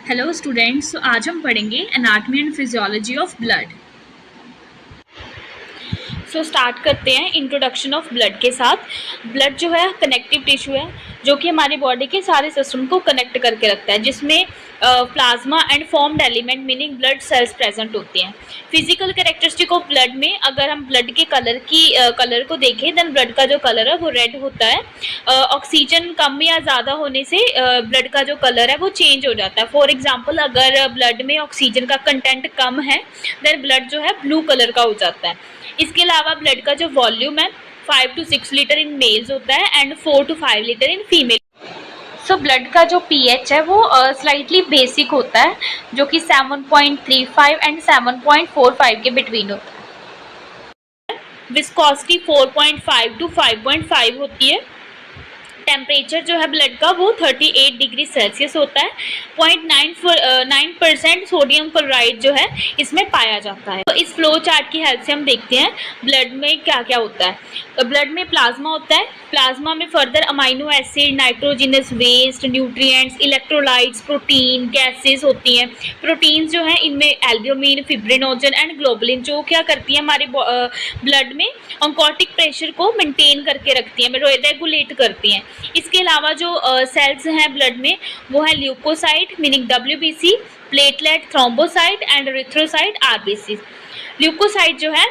Hello students, तो आज हम पढ़ेंगे anatomy and physiology of blood. Start करते हैं इंट्रोडक्शन ऑफ ब्लड के साथ। ब्लड जो है कनेक्टिव टिश्यू है जो कि हमारी बॉडी के सारे सिस्टम को कनेक्ट करके रखता है, जिसमें plasma and formed element meaning blood cells present होते हैं। फिजिकल कैरेक्टरिस्टिक ऑफ ब्लड में अगर हम ब्लड के कलर को देखें, देन ब्लड का जो कलर है वो रेड होता है। ऑक्सीजन कम या ज़्यादा होने से ब्लड का जो कलर है वो चेंज हो जाता है। फॉर एग्जाम्पल, अगर ब्लड में ऑक्सीजन का कंटेंट कम है देन ब्लड जो है ब्लू कलर का हो जाता है। इसके अलावा ब्लड का जो वॉल्यूम है 5 to 6 लीटर इन मेल्स होता है and 4 to 5 litre in female. Blood का जो pH है वो स्लाइटली बेसिक होता है, जो कि 7.35 एंड 7.45 के बिटवीन होता है। विस्कोसिटी 4.5 to 5.5 होती है। टेम्परेचर जो है ब्लड का वो 38 डिग्री सेल्सियस होता है। 0.9% सोडियम क्लोराइड जो है इसमें पाया जाता है। तो इस फ्लो चार्ट की हेल्प से हम देखते हैं ब्लड में क्या क्या होता है। तो ब्लड में प्लाज्मा होता है। प्लाज्मा में further amino acid, nitrogenous waste, nutrients, electrolytes, protein, gases होती हैं। प्रोटीन्स जो हैं इनमें एल्ब्यूमिन, फिब्रिनोजन एंड ग्लोबुलिन जो क्या करती है हमारे ब्लड में ऑन्कोटिक प्रेशर को मेंटेन करके रखती हैं, रेगुलेट करती हैं। इसके अलावा जो सेल्स हैं ब्लड में वो है leucocyte meaning WBC, platelet, thrombocyte and erythrocyte RBC। Leucocyte जो है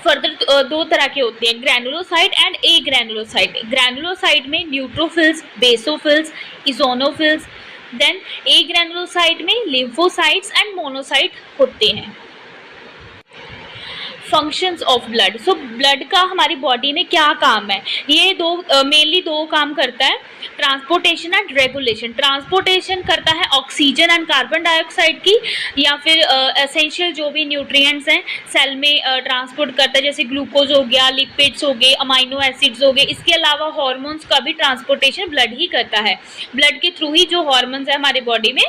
फर्दर दो तरह के होते हैं, granulocyte and agranulocyte. Granulocyte में neutrophils, basophils, eosinophils, then agranulocyte में लिम्फोसाइट्स एंड मोनोसाइट होते हैं। Functions of blood. ब्लड का हमारी बॉडी में क्या काम है, ये मेनली दो काम करता है, ट्रांसपोर्टेशन एंड रेगुलेशन। ट्रांसपोर्टेशन करता है ऑक्सीजन एंड कार्बन डाइऑक्साइड की, या फिर एसेंशियल जो भी न्यूट्रिएंट्स हैं सेल में ट्रांसपोर्ट करता है, जैसे ग्लूकोज हो गया, लिपिड्स हो गए, अमाइनो एसिड्स हो गए। इसके अलावा हार्मोन्स का भी ट्रांसपोर्टेशन ब्लड ही करता है। ब्लड के थ्रू ही जो हार्मोन्स है हमारी बॉडी में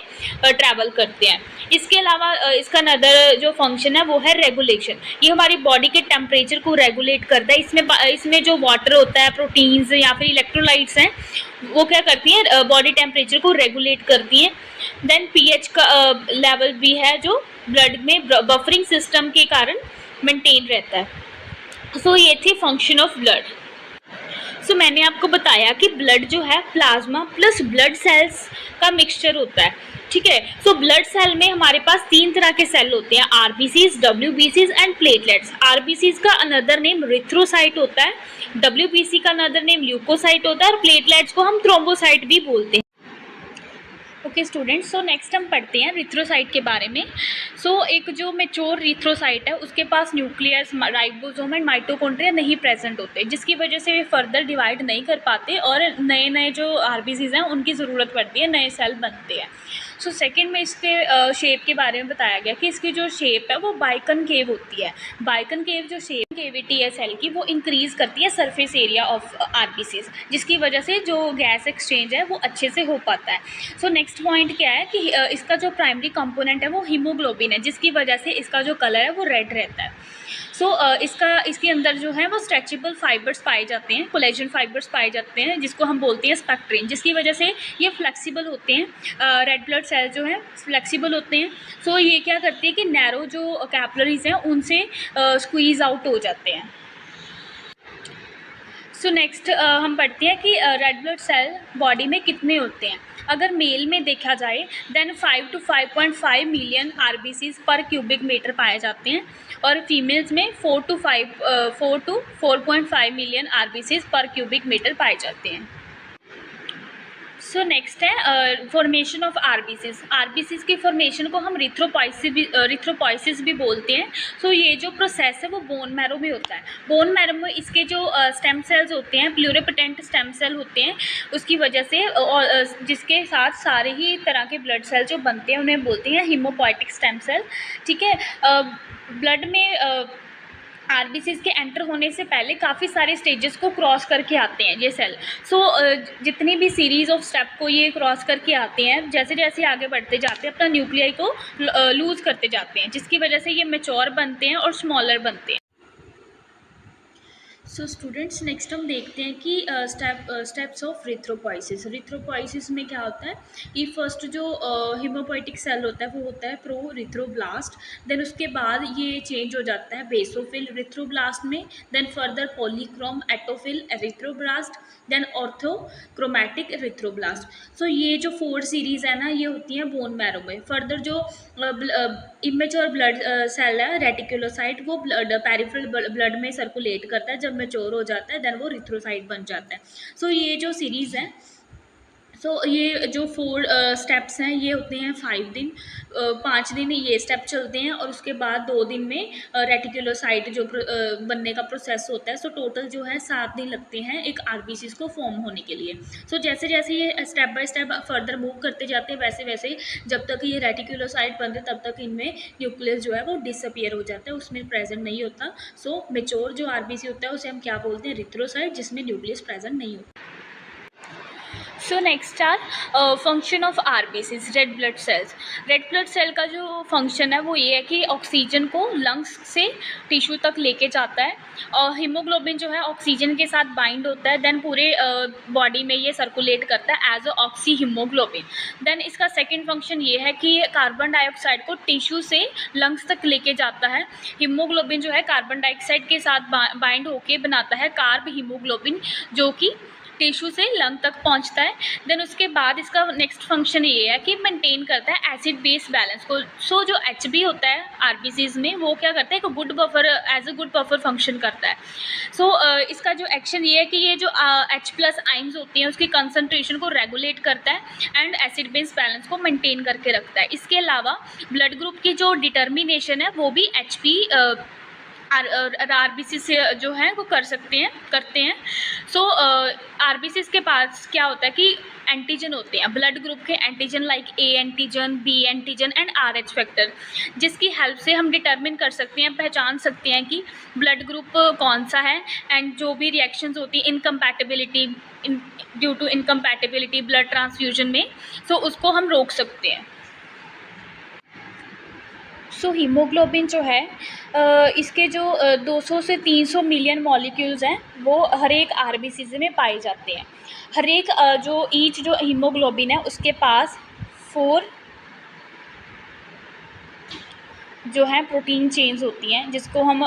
ट्रैवल करते हैं। इसके अलावा इसका अनदर जो फंक्शन है वो है रेगुलेशन। ये हमारी बॉडी के टेम्परेचर को रेगुलेट करता है। इसमें जो वाटर होता है, प्रोटीन्स या फिर इलेक्ट्रोलाइट्स हैं, वो क्या करती हैं बॉडी टेम्परेचर को रेगुलेट करती हैं। देन pH का लेवल भी है जो ब्लड में बफरिंग सिस्टम के कारण मेंटेन रहता है। ये थी फंक्शन ऑफ ब्लड। मैंने आपको बताया कि ब्लड जो है प्लाज्मा प्लस ब्लड सेल्स का मिक्सचर होता है, ठीक है। ब्लड सेल में हमारे पास 3 तरह के सेल होते हैं, RBCs, WBCs and platelets. RBCs का अनदर नेम रिथ्रोसाइट होता है, WBC का अनदर नेम ल्यूकोसाइट होता है, और प्लेटलेट्स को हम थ्रोम्बोसाइट भी बोलते हैं। ओके स्टूडेंट्स, नेक्स्ट हम पढ़ते हैं रिथ्रोसाइट के बारे में। एक जो मैच्योर रिथ्रोसाइट है उसके पास न्यूक्लियस, राइबोसोम एंड माइटोकॉन्ड्रिया नहीं प्रेजेंट होते, जिसकी वजह से वे फर्दर डिवाइड नहीं कर पाते और नए नए जो RBCs हैं उनकी ज़रूरत पड़ती है, नए सेल बनते हैं। सेकंड में इसके शेप के बारे में बताया गया कि इसकी जो शेप है वो बाइकनकेव होती है। बाइकनकेव जो शेप केविटी है सेल की वो इंक्रीज़ करती है सरफेस एरिया ऑफ RBCs, जिसकी वजह से जो गैस एक्सचेंज है वो अच्छे से हो पाता है। नेक्स्ट पॉइंट क्या है कि इसका जो प्राइमरी कंपोनेंट है वो हीमोग्लोबिन है, जिसकी वजह से इसका जो कलर है वो रेड रहता है। इसके अंदर जो है वो स्ट्रेचेबल फाइबर्स पाए जाते हैं, कोलेजन फाइबर्स पाए जाते हैं, जिसको हम बोलते हैं स्पेक्ट्रिन, जिसकी वजह से ये फ्लेक्सिबल होते हैं। रेड ब्लड सेल जो है फ्लेक्सिबल होते हैं। ये क्या करती है कि नैरो जो कैपिलरीज हैं उनसे स्क्वीज आउट हो जाते हैं। नेक्स्ट हम पढ़ते हैं कि रेड ब्लड सेल बॉडी में कितने होते हैं। अगर मेल में देखा जाए देन 5 to 5.5 मिलियन RBCs पर क्यूबिक मीटर पाए जाते हैं, और फीमेल्स में 4 to 4.5 मिलियन RBCs पर क्यूबिक मीटर पाए जाते हैं। नेक्स्ट है फॉर्मेशन ऑफ RBCs की फॉर्मेशन को हम रिथ्रोपॉइसिस भी बोलते हैं। ये जो प्रोसेस है वो बोन मैरो में होता है। बोन मैरो में इसके जो स्टेम सेल्स होते हैं, प्लूरिपोटेंट स्टेम सेल होते हैं, उसकी वजह से और जिसके साथ सारे ही तरह के ब्लड सेल जो बनते हैं उन्हें बोलते हैं हीमोपोइटिक स्टेम सेल, ठीक है। ब्लड में RBCs के एंटर होने से पहले काफ़ी सारे स्टेजेस को क्रॉस करके आते हैं ये सेल। जितनी भी सीरीज़ ऑफ स्टेप को ये क्रॉस करके आते हैं, जैसे जैसे आगे बढ़ते जाते हैं अपना न्यूक्लियाई को लूज़ करते जाते हैं, जिसकी वजह से ये मैच्योर बनते हैं और स्मॉलर बनते हैं। सो स्टूडेंट्स नेक्स्ट हम देखते हैं कि स्टेप्स ऑफ रिथ्रोपोइसिस। रिथ्रोपोइसिस में क्या होता है कि फर्स्ट जो हिमोपोइटिक सेल होता है वो होता है प्रो रिथ्रोब्लास्ट। देन उसके बाद ये चेंज हो जाता है बेसोफिल रिथ्रोब्लास्ट में, then further polychromatophil erythroblast, then orthochromatic erythroblast. So ये जो 4 सीरीज है ना ये होती हैं बोन मैरो में। फर्दर जो इमेच्योर ब्लड सेल है रेटिकुलोसाइट वो पेरिफेरल ब्लड में सर्कुलेट करता है। जब मैच्योर हो जाता है देन वो रिथ्रोसाइट बन जाता है। सो ये जो सीरीज़ है, सो ये जो 4 स्टेप्स हैं ये होते हैं 5 दिन, 5 दिन ये स्टेप चलते हैं और उसके बाद 2 दिन में रेटिकुलोसाइट जो बनने का प्रोसेस होता है। सो टोटल जो है 7 दिन लगते हैं एक आरबीसीज को फॉर्म होने के लिए। सो जैसे जैसे ये step by step further move करते जाते हैं वैसे वैसे जब तक ये रेटिकुलोसाइट बनते तब तक इनमें न्यूक्लियस जो है वो डिसअपियर हो जाता है, उसमें प्रेजेंट नहीं होता। सो मेच्योर जो आरबीसी होता है उसे हम क्या बोलते हैं, रिथ्रोसाइट, जिसमें न्यूक्लियस प्रेजेंट नहीं होता। So next are function of RBCs, red blood cells. Red blood cell का जो फंक्शन है वो ये है कि ऑक्सीजन को लंग्स से टिश्यू तक लेके जाता है और हीमोग्लोबिन जो है ऑक्सीजन के साथ बाइंड होता है, देन पूरे बॉडी में ये सर्कुलेट करता है as a oxyhaemoglobin. Then इसका सेकेंड फंक्शन ये है कि ये कार्बन डाइऑक्साइड को टिश्यू से लंग्स तक लेके जाता है। हीमोग्लोबिन जो है कार्बन डाइऑक्साइड के साथ बाइंड होके बनाता है कार्ब हीमोग्लोबिन, जो कि टिश्यू से लंग तक पहुंचता है। देन उसके बाद इसका नेक्स्ट फंक्शन ये है कि मेंटेन करता है एसिड बेस बैलेंस को। सो जो एचबी होता है आरबीसीज में वो क्या करता है, एक good buffer, as a good buffer function करता है। सो इसका जो एक्शन ये है कि ये जो H+ आइंस होती हैं उसकी कंसंट्रेशन को रेगुलेट करता है एंड एसिड बेस बैलेंस को मेंटेन करके रखता है। इसके अलावा ब्लड ग्रुप की जो डिटर्मिनेशन है वो भी HP आरबीसी से जो है वो करते हैं। सो आरबीसी के पास क्या होता है कि एंटीजन होते हैं ब्लड ग्रुप के, antigen like A antigen, B antigen and RH factor, जिसकी हेल्प से हम डिटरमिन कर सकते हैं, पहचान सकते हैं कि ब्लड ग्रुप कौन सा है। एंड जो भी रिएक्शंस होती है incompatibility, due to incompatibility blood transfusion में, सो उसको हम रोक सकते हैं। सो हीमोग्लोबिन जो है इसके जो 200 से 300 मिलियन मॉलिक्यूल्स हैं वो हर एक आरबीसी में पाए जाते हैं। हर एक जो हीमोग्लोबिन है उसके पास 4 जो है प्रोटीन चेन्स होती हैं जिसको हम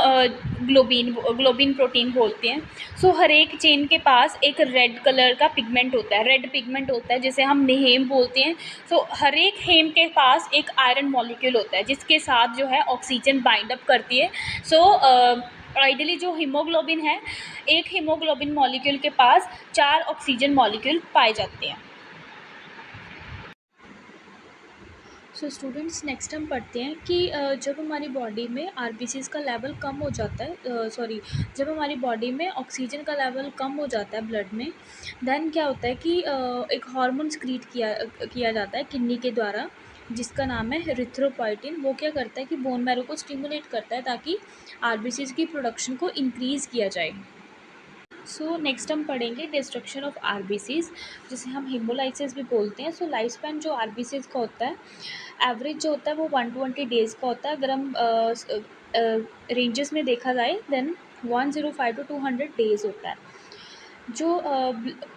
ग्लोबिन प्रोटीन बोलते हैं। सो हर एक चेन के पास एक रेड कलर का पिगमेंट होता है, रेड पिगमेंट होता है जिसे हम हेम बोलते हैं। सो हर एक हेम के पास एक आयरन मॉलिक्यूल होता है जिसके साथ जो है ऑक्सीजन बाइंड अप करती है। सो आइडियली जो हीमोग्लोबिन है, एक हीमोग्लोबिन मॉलिक्यूल के पास 4 ऑक्सीजन मॉलिक्यूल पाए जाते हैं। सो स्टूडेंट्स नेक्स्ट हम पढ़ते हैं कि जब हमारी बॉडी में आरबीसीज का लेवल कम हो जाता है, जब हमारी बॉडी में ऑक्सीजन का लेवल कम हो जाता है ब्लड में, देन क्या होता है कि एक हार्मोन स्क्रीट किया जाता है किडनी के द्वारा जिसका नाम है रिथ्रोपोइटिन। वो क्या करता है कि बोन मैरो को स्टिमुलेट करता है ताकि आरबीसीज की प्रोडक्शन को इंक्रीज़ किया जाए। सो नेक्स्ट हम पढ़ेंगे डिस्ट्रक्शन ऑफ आरबीसीज, जिसे हम हेमोलाइसिस भी बोलते हैं। सो लाइफ स्पैन जो आरबीसीज का होता है, एवरेज जो होता है वो 120 डेज़ का होता है। अगर हम रेंजेस में देखा जाए देन 105 to 200 डेज़ होता है। जो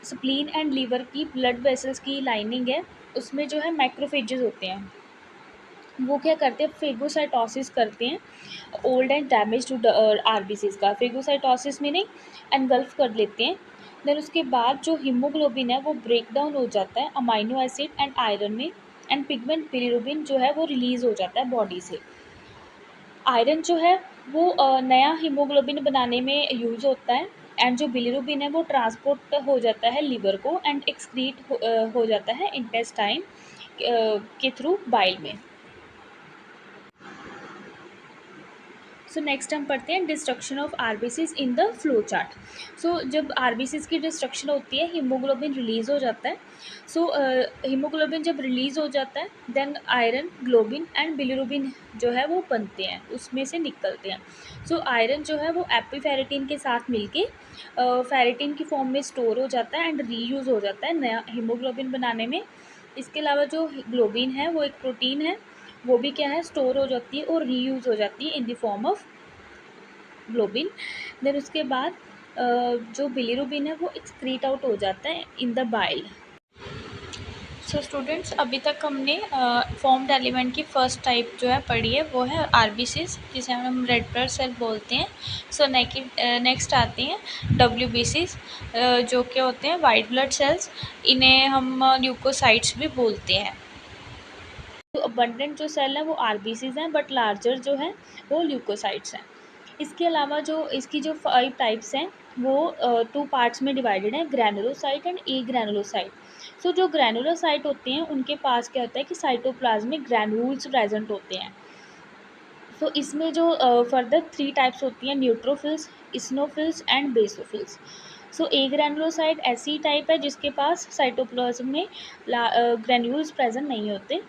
स्प्लीन एंड लीवर की ब्लड वेसल्स की लाइनिंग है उसमें जो है मैक्रोफेजेस होते हैं, वो क्या करते हैं, फेगोसाइटोसिस करते हैं old and damage to RBCs का। फेगोसाइटोसिस मीनिंग एनगल्फ कर लेते हैं। देन उसके बाद जो हीमोग्लोबिन है वो ब्रेक डाउन हो जाता है अमाइनो एसिड एंड आयरन में, एंड पिगमेंट बिलिरुबिन जो है वो रिलीज़ हो जाता है बॉडी से। आयरन जो है वो नया हीमोग्लोबिन बनाने में यूज़ होता है, एंड जो बिलिरुबिन है वो ट्रांसपोर्ट हो जाता है लीवर को एंड एक्सक्रीट हो जाता है इंटेस्टाइन के थ्रू बाइल में। सो नेक्स्ट हम पढ़ते हैं destruction of RBCs in the flow chart. So जब आरबीसीज की डिस्ट्रक्शन होती है हीमोग्लोबिन रिलीज़ हो जाता है। सो हीमोग्लोबिन जब रिलीज़ हो जाता है then iron, globin and bilirubin जो है वो बनते हैं, उसमें से निकलते हैं। सो आयरन जो है वो एपिफेरेटिन के साथ मिलके फेरेटिन की फॉर्म में स्टोर हो जाता है एंड रीयूज़ हो जाता है नया हीमोग्लोबिन बनाने में। इसके अलावा जो ग्लोबिन है वो एक प्रोटीन है, वो भी क्या है, स्टोर हो जाती है और रीयूज़ हो जाती है in the form of globin. Then उसके बाद जो बिलीरुबिन है वो एक्सक्रीट आउट हो जाता है in the bile. So students, अभी तक हमने फॉर्म्ड एलिमेंट की फर्स्ट टाइप जो है पढ़ी है, वो है आरबीसीज, जिसे हम रेड ब्लड सेल बोलते हैं। सो नेक्स्ट आते हैं डब्ल्यूबीसीज, जो कि होते हैं वाइट ब्लड सेल्स। इन्हें हम ल्यूकोसाइट्स भी बोलते हैं। तो अबंडेंट जो सेल है वो आरबीसीज हैं, बट लार्जर जो है वो ल्यूकोसाइट्स हैं। इसके अलावा जो इसकी जो 5 टाइप्स हैं वो 2 पार्ट्स में डिवाइडेड हैं, ग्रैनुलोसाइट एंड ए ग्रैनुलोसाइट। सो जो ग्रैनुलोसाइट होते हैं उनके पास क्या होता है कि साइटोप्लाज्म में ग्रैन्यूल्स प्रेजेंट होते हैं। सो इसमें जो फर्दर 3 टाइप्स होती हैं, neutrophils, इस्नोफिल्स and basophils. So A granulocyte ऐसी टाइप है जिसके पास साइटोप्लाज्म में ग्रैन्यूल्स प्रेजेंट नहीं होते।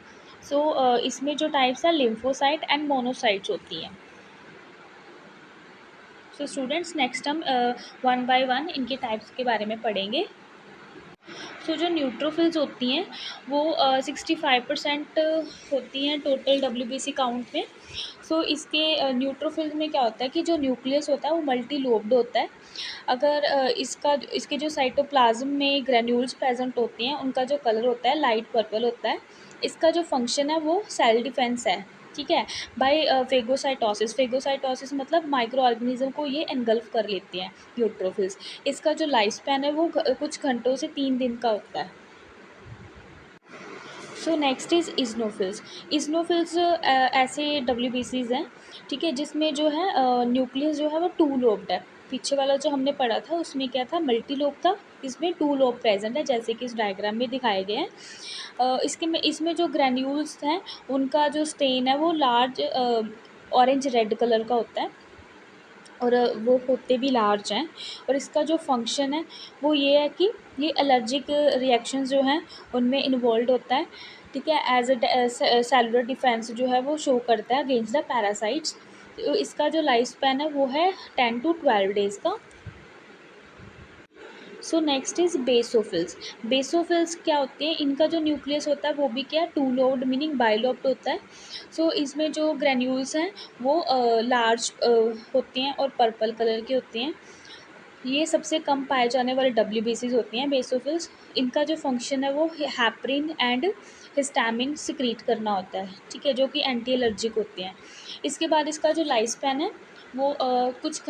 सो इसमें जो टाइप्स हैं लिम्फोसाइट एंड मोनोसाइट्स होती हैं। सो स्टूडेंट्स, नेक्स्ट हम 1 बाय 1 इनके टाइप्स के बारे में पढ़ेंगे। सो जो न्यूट्रोफिल्स होती हैं वो 65% होती हैं टोटल डब्ल्यूबीसी काउंट में। सो इसके न्यूट्रोफिल्स में क्या होता है कि जो न्यूक्लियस होता है वो मल्टी लोब्ड होता है। अगर इसके जो साइटोप्लाज्म में ग्रैन्यूल्स प्रेजेंट होते हैं उनका जो कलर होता है लाइट पर्पल होता है। इसका जो फंक्शन है वो सेल डिफेंस है, ठीक है, बाय फेगोसाइटोसिस मतलब माइक्रो ऑर्गेनिज्म को ये एनगल्फ कर लेते हैं न्यूट्रोफिल्स। इसका जो लाइफ स्पैन है वो कुछ घंटों से 3 दिन का होता है। So next is इज़नोफिल्स। इज़नोफिल्स ऐसे डब्ल्यूबीसीज हैं, ठीक है, जिसमें जो है न्यूक्लियस जो है वो 2 लोब्ड है। पीछे वाला जो हमने पढ़ा था उसमें क्या था, मल्टी लोब था, इसमें 2 लोब प्रेजेंट है जैसे कि इस डायग्राम में दिखाए गए हैं। इसमें जो ग्रैन्यूल्स हैं उनका जो स्टेन है वो लार्ज ऑरेंज रेड कलर का होता है और वो होते भी लार्ज हैं। और इसका जो फंक्शन है वो ये है कि ये एलर्जिक रिएक्शंस जो हैं उनमें इन्वॉल्व होता है, ठीक है, एज अ सेलुलर डिफेंस जो है वो शो करता है अगेंस्ट द पैरासाइट्स। तो इसका जो लाइफ स्पैन है वो है 10 to 12 डेज़ का। So next is basophils. Basophils क्या होते हैं, इनका जो न्यूक्लियस होता है वो भी क्या 2 लोब्ड मीनिंग बाइलोब्ड होता है। सो इसमें जो ग्रैन्यूल्स हैं वो लार्ज होते हैं और पर्पल कलर के होते हैं। ये सबसे कम पाए जाने वाले डब्ल्यूबीसीज होती हैं बेसोफिल्स। इनका जो फंक्शन है वो हैपरिन एंड हिस्टामिन सिक्रीट करना होता है, ठीक है, जो कि एंटी एलर्जिक होते हैं। इसके बाद इसका जो लाइफ स्पैन है वो कुछ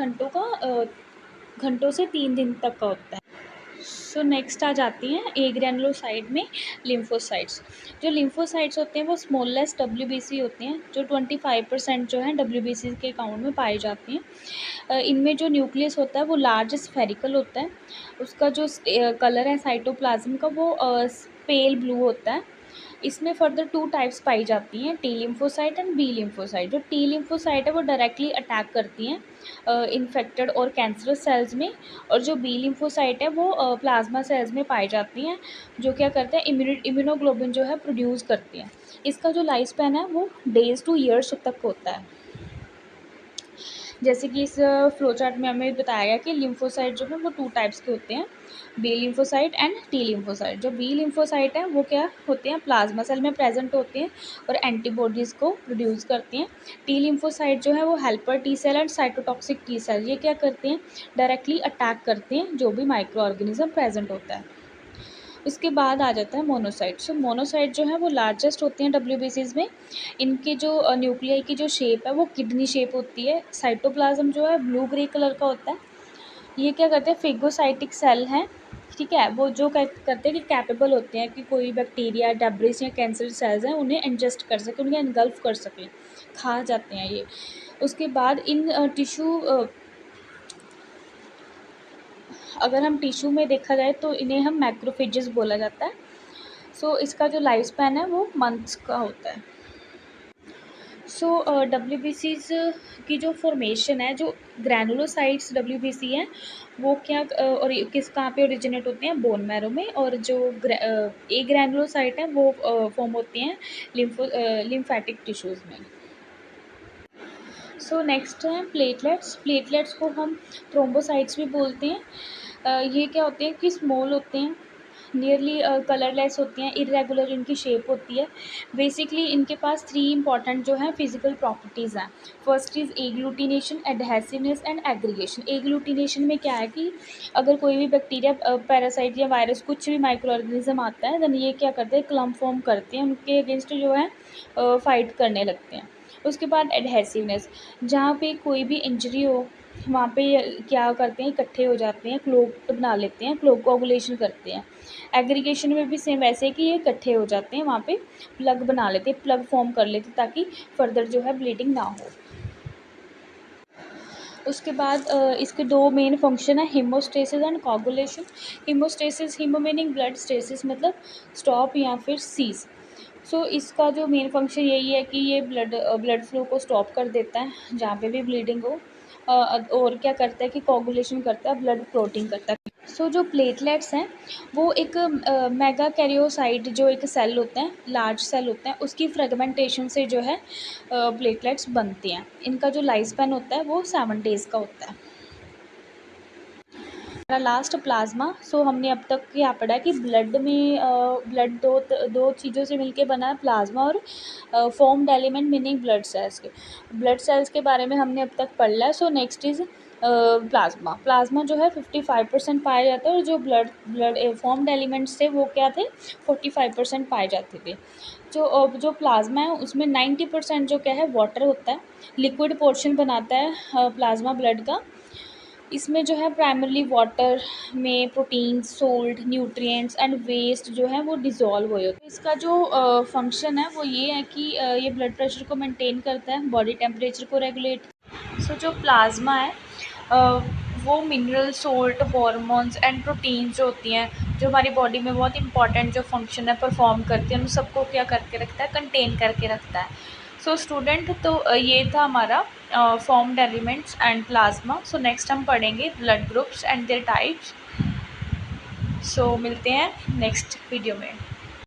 घंटों से 3 दिन तक का होता है। सो नेक्स्ट आ जाती हैं ए ग्रैनुलोसाइट में लिम्फोसाइट्स। जो लिम्फोसाइट्स होते हैं वो स्मॉलेस्ट डब्ल्यूबीसी होते हैं, जो 25% जो है डब्ल्यूबीसी के काउंट में पाए जाते हैं। इनमें जो न्यूक्लियस होता है वो लार्ज स्फेरिकल होता है। उसका जो कलर है साइटोप्लाज्म का वो पेल ब्लू होता है। इसमें फर्दर 2 टाइप्स पाई जाती हैं, T lymphocyte and B lymphocyte. जो टी लिम्फोसाइट है वो डायरेक्टली अटैक करती हैं इन्फेक्टेड और कैंसरस सेल्स में, और जो बी लिम्फोसाइट है वो प्लाज्मा सेल्स में पाई जाती हैं, जो क्या करते हैं इम्यूनोग्लोबिन जो है प्रोड्यूस करती हैं। इसका जो लाइफ स्पैन है वो डेज़ टू ईयर्स तक होता है। जैसे कि इस फ्लो चार्ट में हमें बताया गया कि लिम्फोसाइट जो है वो 2 टाइप्स के होते हैं, B lymphocyte and T lymphocyte. जो बी लिम्फोसाइट है वो क्या होते हैं, प्लाज्मा सेल में प्रेजेंट होते हैं और एंटीबॉडीज़ को प्रोड्यूस करते हैं। टी लिम्फोसाइट जो है वो helper T cell and cytotoxic T cell, ये क्या करते हैं, डायरेक्टली अटैक करते हैं जो भी माइक्रो ऑर्गेनिज्म प्रेजेंट होता है। उसके बाद आ जाता है मोनोसाइट। सो मोनोसाइट जो है वो लार्जेस्ट होते हैं डब्ल्यूबीसीज में। इनके जो न्यूक्लियाई की जो शेप है वो किडनी शेप होती है। साइटोप्लाज्म जो है ब्लू ग्रे कलर का होता है। ये क्या करते हैं, फेगोसाइटिक सेल हैं, ठीक है, वो जो करते हैं कि कैपेबल होते हैं कि कोई बैक्टीरिया, डेब्रिस या कैंसर सेल्स हैं उन्हें इंजेस्ट कर सकें, उन्हें एनगल्फ कर सकें, खा जाते हैं ये। उसके बाद इन टिश्यू अगर हम टिश्यू में देखा जाए तो इन्हें हम मैक्रोफेजेस बोला जाता है। सो इसका जो लाइफ स्पैन है वो मंथ्स का होता है। सो डब्ल्यूबीसीज की जो फॉर्मेशन है, जो ग्रैनुलोसाइट्स डब्ल्यूबीसी हैं वो क्या और कहाँ पे ओरिजिनेट होते हैं, बोन मैरो में। और जो ए ग्रैनुलोसाइट है वो फॉर्म होती हैं लिम्फेटिक टिश्यूज़ में। सो नेक्स्ट है प्लेटलेट्स। प्लेटलेट्स को हम थ्रोम्बोसाइट्स भी बोलते हैं। ये क्या होते हैं कि स्मॉल होते हैं, नियरली कलरलेस होती हैं, इरेगुलर इनकी शेप होती है। बेसिकली इनके पास 3 इंपॉर्टेंट जो हैं फिजिकल प्रॉपर्टीज़ हैं। First is agglutination, adhesiveness and aggregation. Agglutination में क्या है कि अगर कोई भी बैक्टीरिया, पैरासाइट या वायरस, कुछ भी माइक्रो ऑर्गेनिज्म आता है, देन ये क्या करते हैं, क्लम्प फॉर्म करते हैं, उनके अगेंस्ट जो है फाइट करने लगते हैं। उसके बाद एडहेसिवनेस, जहाँ पे कोई भी इंजरी हो वहाँ पे क्या करते हैं, इकट्ठे हो जाते हैं, क्लोक बना लेते हैं, क्लोक कोगुलेशन करते हैं। एग्रीगेशन में भी सेम वैसे है कि ये इकट्ठे हो जाते हैं, वहाँ पे प्लग बना लेते हैं, प्लग फॉर्म कर लेते हैं ताकि फर्दर जो है ब्लीडिंग ना हो। उसके बाद इसके 2 मेन फंक्शन है, haemostasis and coagulation. Haemostasis, haemo meaning blood, stasis मतलब स्टॉप या फिर सीज। सो इसका जो मेन फंक्शन यही है कि ये ब्लड फ्लो को स्टॉप कर देता है जहाँ पे भी ब्लीडिंग हो। और क्या करता है कि कोगुलेशन करता है, ब्लड क्लॉटिंग करता है। सो जो प्लेटलेट्स हैं वो एक मेगा कैरियोसाइट जो एक सेल होता है, लार्ज सेल होता है, उसकी फ्रेगमेंटेशन से जो है प्लेटलेट्स बनते हैं। इनका जो लाइफ स्पैन होता है वो 7 डेज़ का होता है। हमारा लास्ट प्लाज्मा। सो हमने अब तक क्या पढ़ा कि ब्लड में ब्लड दो चीज़ों से मिलके बना है, प्लाज्मा और formed element meaning blood cells के बारे में हमने अब तक पढ़ लिया है। So next is plasma. Plasma जो है 55% पाए जाते हैं और जो ब्लड फॉर्म्ड एलिमेंट्स थे वो क्या थे, 45% पाए जाते थे। जो प्लाज्मा है उसमें 90% जो क्या है वाटर होता है, लिक्विड पोर्शन बनाता है प्लाज्मा ब्लड का। इसमें जो है प्राइमरली वाटर में protein, salt, nutrients and waste जो है वो डिज़ोल्व हुए होते हैं। इसका जो फंक्शन है वो ये है कि ये ब्लड प्रेशर को मेंटेन करता है, बॉडी टेम्परेचर को रेगुलेट। सो जो प्लाज्मा है अ, वो mineral, salt, hormones and proteins जो होती हैं, जो हमारी बॉडी में बहुत इंपॉर्टेंट जो फंक्शन है परफॉर्म करती हैं, उन सबको क्या करके रखता है, कंटेन करके रखता है। सो स्टूडेंट, तो ये था हमारा formed elements and plasma. So next हम पढ़ेंगे blood groups and their types. So मिलते हैं नेक्स्ट वीडियो में।